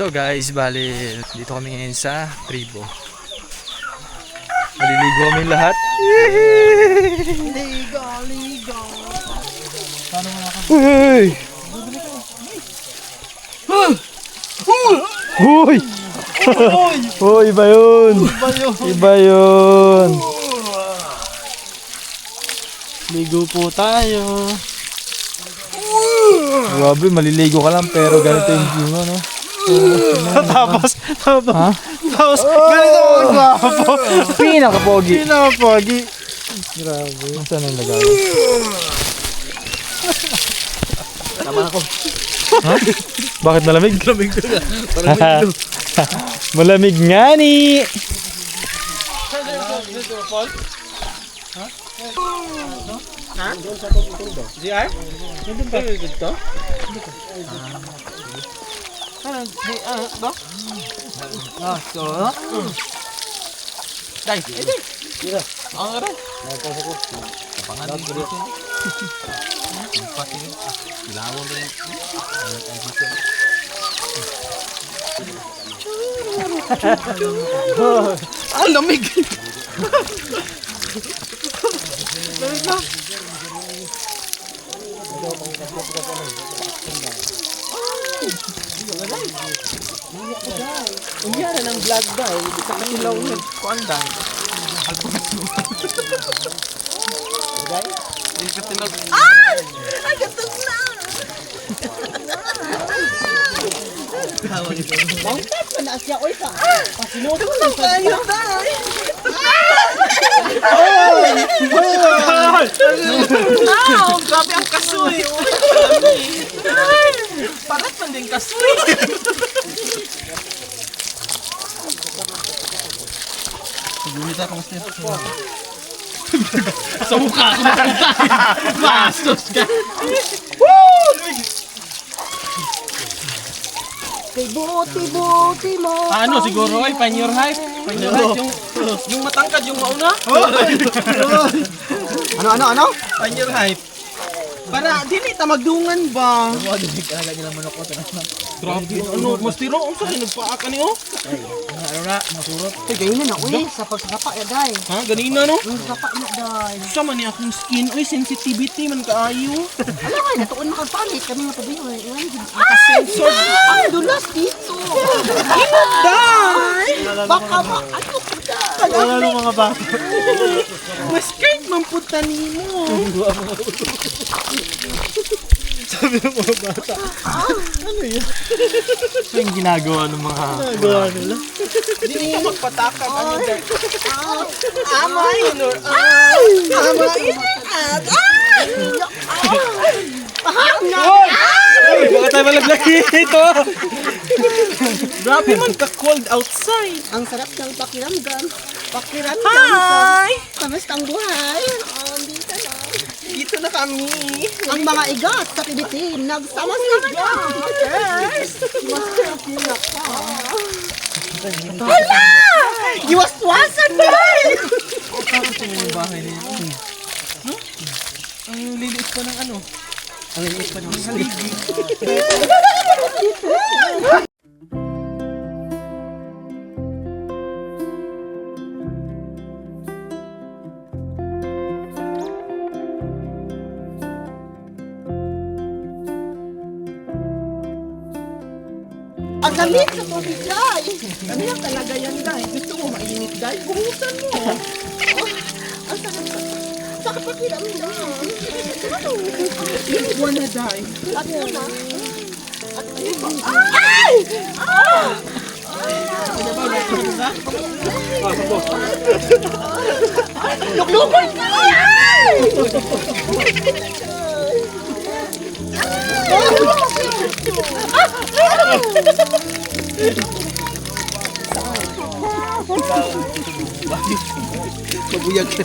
So guys, bali dito kami ngayon sa Tribo. Maliligo kami lahat. Ligo. Uy! Uy! Uy, iba yun! Iba yun! Ligo po tayo. Grabe, maliligo ka lang pero ganito yung view mo, no? Tapos, Ha? ganito ako nagwapo. Pinaka-pogi! Pinapagi. Grabe. Saan ang lagay? Tama ako. Ha? Bakit malamig? Lamig ko na. Parang may ilo. Malamig nga ni! Ha? GR? Nandun ba? Dito? Ba? Ah, so? Dai, edi. Ang aray. Pangalan dito. Pati. Ilawon din. Ang lamig. Lamig na. Ang yara ng vlog dahil sa kanilaw ng kuandang. Guys, hindi ka tinag... Ay! Ay, gatot na! Bangkat pa na siya. Uy, pasinod ko lang kayo, day! Wow! Grabe ang kasoy! Parat man din kasoy! Gulit ako mas nito. Sa mukha ko nakita! Bastos ka! Kay buti mo. Ano siguro ay pan your height? Pan your height yung matangkad yung mauna? Ano? Pan your height. Para dili ta magdungan ba? Grabe, ano, mas tiro, ang sa nagpaa ka niyo? Kay ganyan na, uy. Sa pagsapa ya, day. Ha, ganina no? Ang sapa na, day. Sa man ni akong skin, oy, sensitivity man kaayo. Alam nga, natuon makagpalit. Kami nga pabiyo. Naka-sensor. Ang dulas dito. Day! Baka ano pa, day. Wala ng mga bata. Mas skirt man puta nimo. Sabi ng mga bata. Ano yan? Ito yung ginagawa ng mga... Ginagawa nila. Hindi ka magpatakap. Ano yan? Ama in or Ama in or Baka tayo malaglag dito! Grabe man ka-cold outside. Ang sarap ng pakiramdam. Hi! Kamusta ang buhay? Dito na. Dito na kami. Ang mga igat sa Pilipinas, nagsama-sama na. Yes! Masarap yun ako. Hala! Iwas-wasan na! Yung bahay nila. No? Ang liliit pa ng ano? Ang liliit pa ng haligi. Ang lamig sa tubig, day. Ano yan talaga yan, day? Gusto mo mainit, day? Buhusan mo. Ang sarap sa... Sa pakiramdam. Ano? Yung buwan na day. At yun na. Ay! Luklukon ka! Ay! Mabuyag ka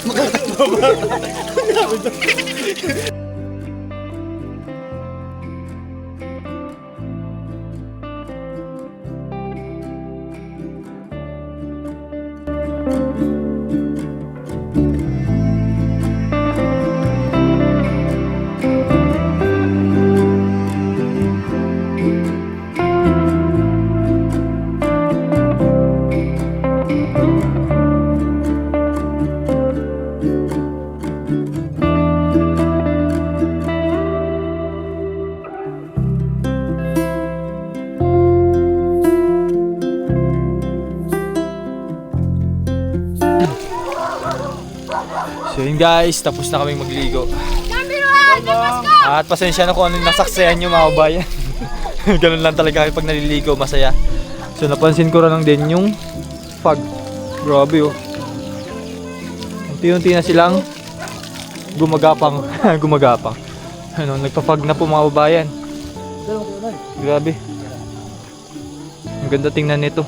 So yun guys, tapos na kaming magligo. At pasensya na kung ano yung nasaksayan nyo mga kabayan. Ganun lang talaga kayo pag naliligo, masaya. So napansin ko lang din yung fog. Grabe oh. Unti-unti na silang gumagapang. Gumagapang. Ano, nagpa-fog na po mga kabayan. Grabe. Ang ganda tingnan nito.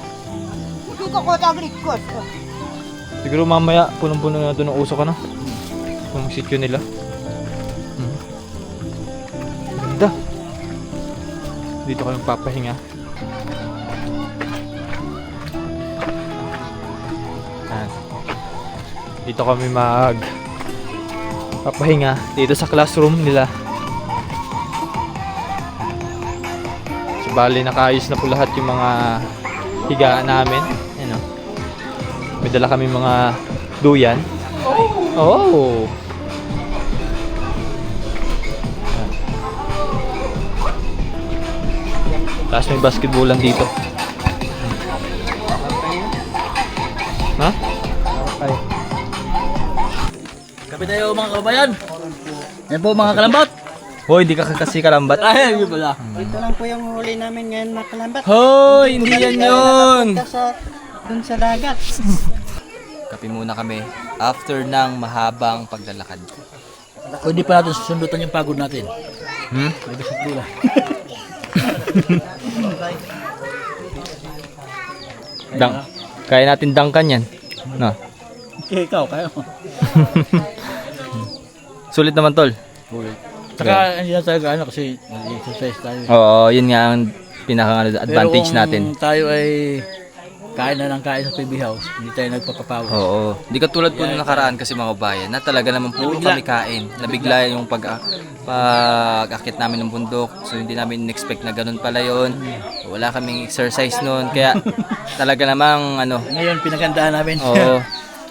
Siguro mamaya punong-puno na ito ng uso ka na. Kung sityo nila. Ganda. Dito ka nagpapahinga. Dito kami papahinga dito sa classroom nila. So, bali nakaayos na po lahat yung mga higaan namin. Ayan o. May dala kami mga duyan. Oh! Tapos may basketballan dito. Ha? Ay. Kape tayo mga kabayan. Yan po mga kalambat. Hoy, hindi ka kasi kalambat. Ay, yun pala. Ito lang po yung huli namin ngayon na kalambat. Hoy, hindi yan yun. Dun sa dagat. Kape muna kami after ng mahabang paglalakad. Pwede pa natin susundutan yung pagod natin. Hmm? May basketball. Kaya natin dangkan yan. No. Okay, ikaw, kaya mo. Sulit naman tol. Saka hindi na tayo gaano kasi nag-exercise tayo. Oo, yun nga ang pinaka-advantage natin. Kung tayo ay kain na ng kain sa PB House, hindi tayo nagpapapawas. Oo. Hindi katulad po nung nakaraan kasi mga kabayan na talaga naman puro kami kain. Nabigla yung pag-akit namin ng bundok. So hindi namin in-expect na ganun pala yun. Wala kaming exercise noon. Kaya talaga namang ano. Ngayon pinagandaan namin. Oo.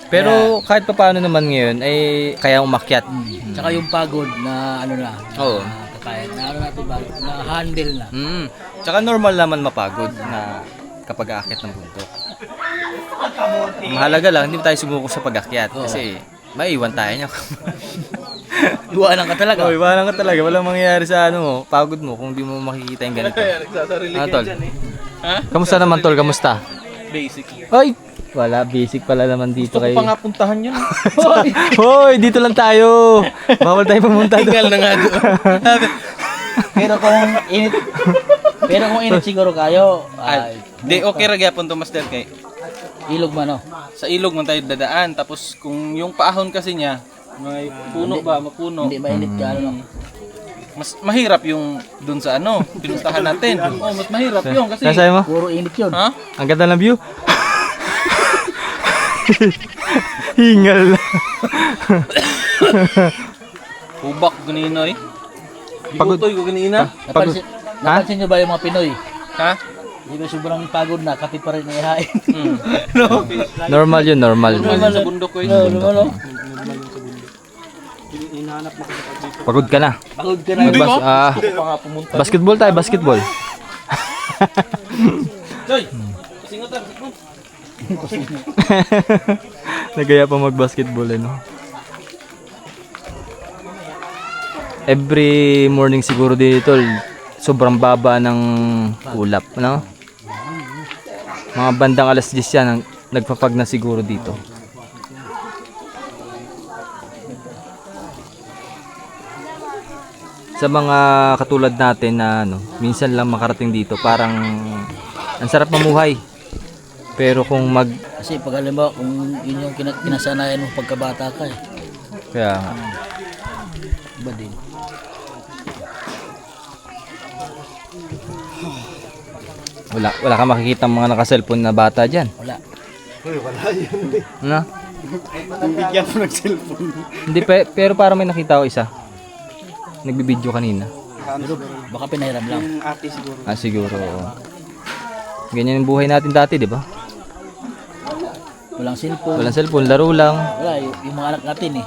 Pero kahit pa paano naman ngayon ay kaya umakyat. Tsaka yung pagod na ano na. Oo. Kakain na ano natin pagod na handle na. Tsaka normal naman mapagod na kapag aakyat ng bundok. Mahalaga lang, hindi tayo sumuko sa pag-akyat. Kasi maiwan tayo niya. Iwanan ka talaga. Oh, iwanan ka talaga. Walang mangyayari sa ano mo, pagod mo kung di mo makikita yung ganito. Tol? Kamusta naman tol? Kamusta? Basic. Ay! Wala, basic pala naman dito kay... nga puntahan yun. Hoy! Dito lang tayo! Bawal tayo pumunta doon. Tinggal na nga doon. Pero kung init siguro kayo, ay, Di okay ra gyapon to master kay ilog man oh. sa ilog man tayo dadaan tapos kung yung paahon kasi niya may puno ba mapuno Hindi mainit ka ano. mas mahirap yung dun sa ano pinuntahan natin. Oh, mas mahirap yung kasi Nasa'yo mo? Puro init yun. ha? Ang ganda ng view. Hingal na. Hubak ganinoy. Pagod. Gibutoy ko ganina. Napansin nyo ba yung mga Pinoy? Ha? Hindi ba sobrang pagod na, kape pa rin ang ihain. Normal yun, normal. Normal sa bundok ko No. Pagod ka na. Pagod ka na. Basketball tayo, basketball. Joy. Kasingatan. Nagaya pa mag-basketball eh, no? Every morning siguro dito, sobrang baba ng ulap, no? Mga bandang alas 10 yan, nagpapag na siguro dito. Sa mga katulad natin na ano, minsan lang makarating dito, parang ang sarap mamuhay. Pero kung Kasi pag alam mo, kung yun yung kinasanayan mo pagkabata ka eh. kaya nga. Iba din. Wala ka makikita mga naka-cellphone na bata diyan. Wala. Ano? Bigyan mo ng cellphone. Hindi pero parang may nakita ko isa. Nagbibideo kanina. Pero baka pinahiram lang. Yung ate siguro. Ah, siguro. Oo. Ganyan yung buhay natin dati, di ba? Walang cellphone. Walang cellphone, laro lang. Wala, yung mga anak natin eh.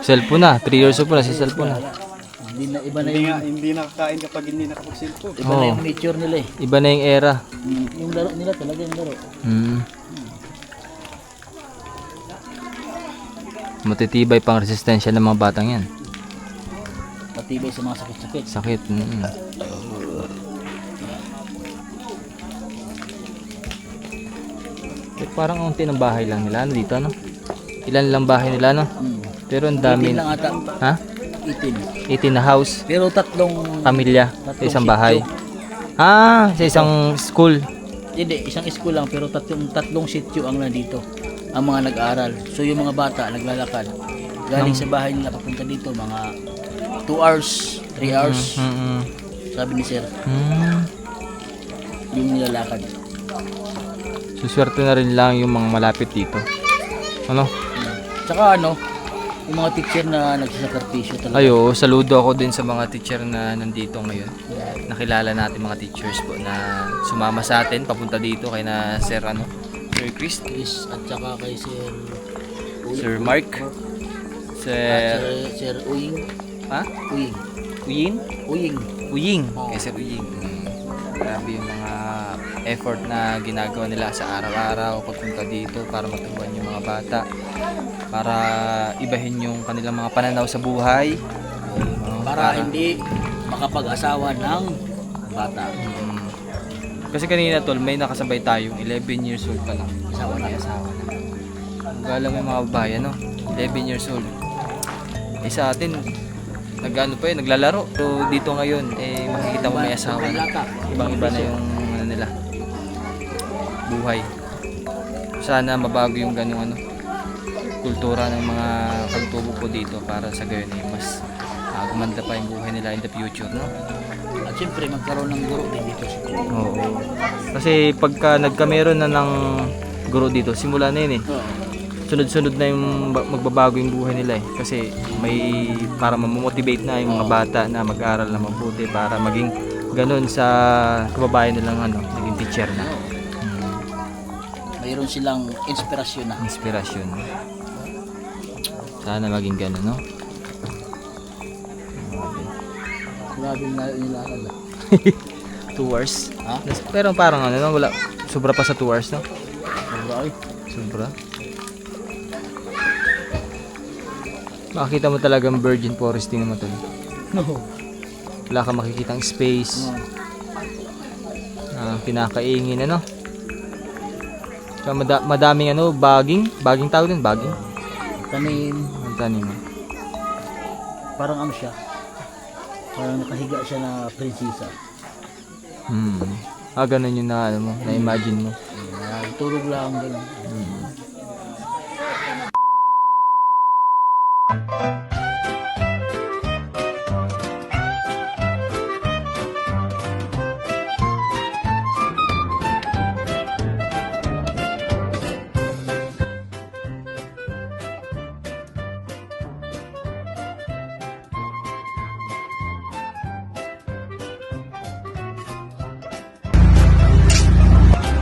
Cellphone na, 3 years old po na si cellphone na. Hindi na, iba na yung, Hindi nakakain kapag hindi nakapag-cellphone. iba na yung nature nila eh. Iba na yung era. Yung laro nila talaga yung laro. Matitibay pang resistensya ng mga batang yan. Matibay sa mga sakit-sakit. Sakit. Parang unti ng bahay lang nila, ano dito, no? Ilan lang bahay nila, no? Pero ang dami. 18 lang ata. Ha? 18. 18 na house. Pero tatlong Pamilya. Sa isang sitio. bahay. Sa isang school. Hindi, isang school lang pero tatlong sitio ang nandito. Ang mga nag-aaral. So yung mga bata naglalakad. Galing sa bahay nila papunta dito mga 2 hours, 3 hours. Sabi ni sir, yung nilalakad. Suswerte na rin lang yung mga malapit dito. Ano? Tsaka ano, yung mga teacher na nagsasakripisyo talaga. Ayo, saludo ako din sa mga teacher na nandito ngayon. Nakilala natin mga teachers po na sumama sa atin papunta dito kay na Sir Sir Chris, At saka kay Sir Mark, Sir Uying. ha? Uying. Uying? Uying. Kay Sir Uying. Grabe yung mga effort na ginagawa nila sa araw-araw pagpunta dito para maturuan yung mga bata, para ibahin yung kanilang mga pananaw sa buhay, Para hindi makapag-asawa ng bata. Kasi kanina tol, may nakasabay tayong 11 years old pa lang. Asawa na. Asawa na. Galang yung mga babae, 11 years old. Sa atin, naglalaro. So dito ngayon, makikita mo may asawa na. Ibang-iba na yung nila, buhay. Sana mabago yung ganung kultura ng mga kagtubo po dito para sa gayon mas gumanda pa yung buhay nila in the future, no? At siyempre magkaroon ng guro din dito. Oo. Kasi pagka nagkameron na ng guro dito, simula na yun sunod-sunod na yung magbabago yung buhay nila kasi may para mamotivate na yung mga bata na mag-aral na mabuti para maging ganun sa kababayan nilang naging teacher na. Mayroon silang inspirasyon na. Inspirasyon. Sana maging ganun, no? Grabe na nilakad. 2 hours. Ha? Pero parang wala. Sobra pa sa 2 hours, no? Grabe. Sobra. Makikita mo talagang virgin forest din naman to. No. Wala kang makikitang space. Pinakaingin, So, madaming baging tawag din, baging. Tanim. Ang tanim. Parang siya. Parang nakahiga siya na prinsesa. Ganun yung na-imagine mo. Tulog lang ganun.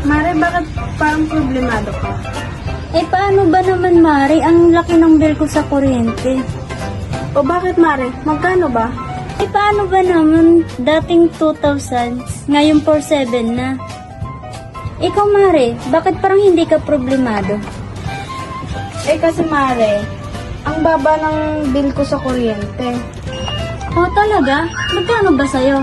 Mare, bakit parang problemado ka? Paano ba naman, Mari? Ang laki ng bill ko sa kuryente. O bakit, Mare? Magkano ba? Paano ba naman? Dating 2,000, ngayon 4,700 na. Ikaw, Mari, bakit parang hindi ka problemado? Kasi, Mare, ang baba ng bill ko sa kuryente. Talaga? Magkano ba sa'yo?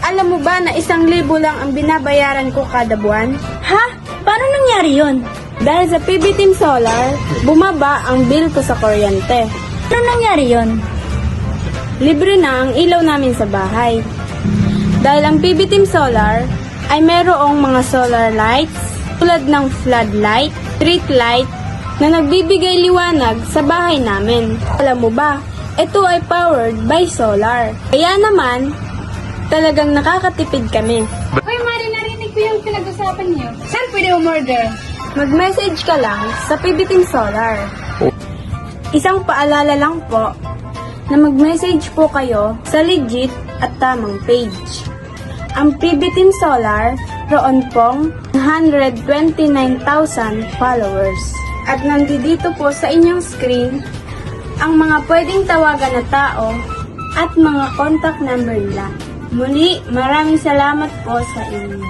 Alam mo ba na 1,000 lang ang binabayaran ko kada buwan? Ha? Paano nangyari yun? Dahil sa PB Team Solar, bumaba ang bill ko sa kuryente. Paano nangyari yun? Libre na ang ilaw namin sa bahay. Dahil ang PB Team Solar ay mayroong mga solar lights tulad ng floodlight, street light na nagbibigay liwanag sa bahay namin. Alam mo ba, ito ay powered by solar. Kaya naman, talagang nakakatipid kami. Hoy, Mari, narinig ko yung pinag-usapan niyo. Saan pwede umorder? Mag-message ka lang sa PB Team Solar. Isang paalala lang po na mag-message po kayo sa legit at tamang page. Ang PB Team Solar, roon pong 129,000 followers. At nandito po sa inyong screen ang mga pwedeng tawagan na tao at mga contact number nila. Muli, maraming salamat po sa inyo.